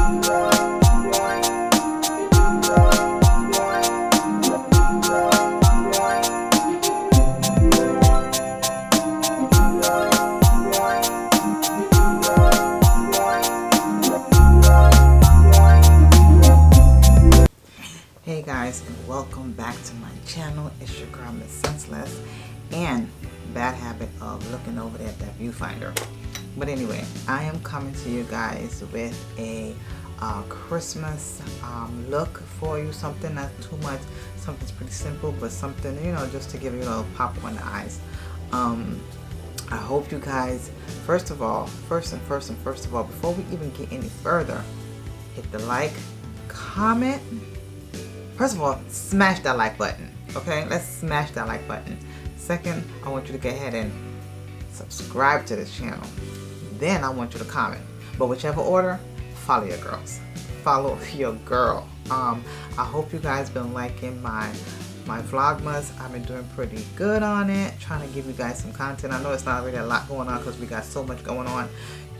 Hey guys, and welcome back to my channel. It's your girl Miss Senseless, and bad habit of looking over there at that viewfinder. But anyway, I am coming to you guys with a Christmas look for you. Something not too much, something's pretty simple, but something, you know, just to give you a little pop on the eyes. I hope you guys, first of all, before we even get any further, hit the like, comment. First of all, smash that like button, okay? Let's smash that like button. Second, I want you to go ahead and subscribe to this channel. Then I want you to comment. But whichever order, follow your girls. Follow your girl. I hope you guys been liking my Vlogmas. I've been doing pretty good on it, trying to give you guys some content. I know it's not really a lot going on because we got so much going on,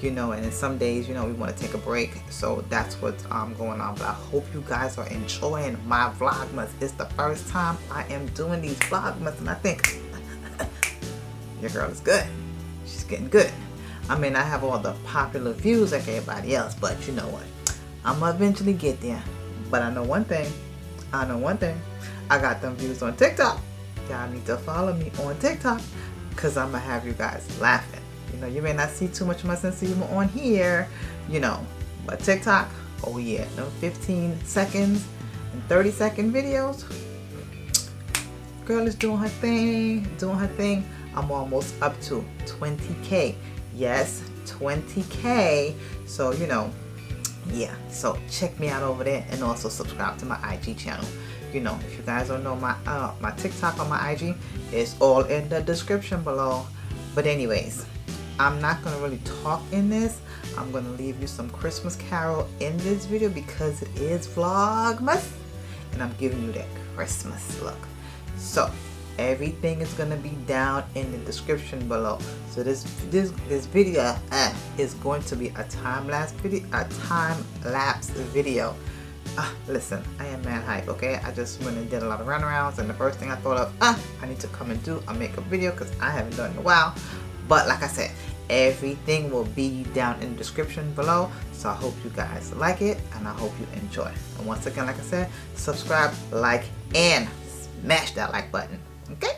you know, and in some days, you know, we want to take a break, so that's what's going on. But I hope you guys are enjoying my Vlogmas. It's the first time I am doing these Vlogmas, and I think your girl is good. She's getting good. I mean, I have all the popular views like everybody else, but you know what, I'm gonna eventually get there. But I know one thing, I got them views on TikTok. Y'all need to follow me on TikTok, because I'm gonna have you guys laughing. You know, you may not see too much of my sense of humor on here, you know, but TikTok, oh yeah, no 15 seconds and 30-second videos. Girl is doing her thing, I'm almost up to 20K. Yes, 20K. So, you know, yeah, so check me out over there, and also subscribe to my IG channel. You know, if you guys don't know my TikTok or my IG, it's all in the description below. But anyways, I'm not going to really talk in this. I'm going to leave you some Christmas carol in this video because it is Vlogmas, and I'm giving you that Christmas look. So everything is going to be down in the description below. So this video is going to be a time-lapse video. Listen, I am mad hype, okay? I just went and did a lot of runarounds, and the first thing I thought of, I need to come and do a makeup video because I haven't done it in a while. But like I said, everything will be down in the description below. So I hope you guys like it, and I hope you enjoy. And once again, like I said, subscribe, like, and smash that like button, okay?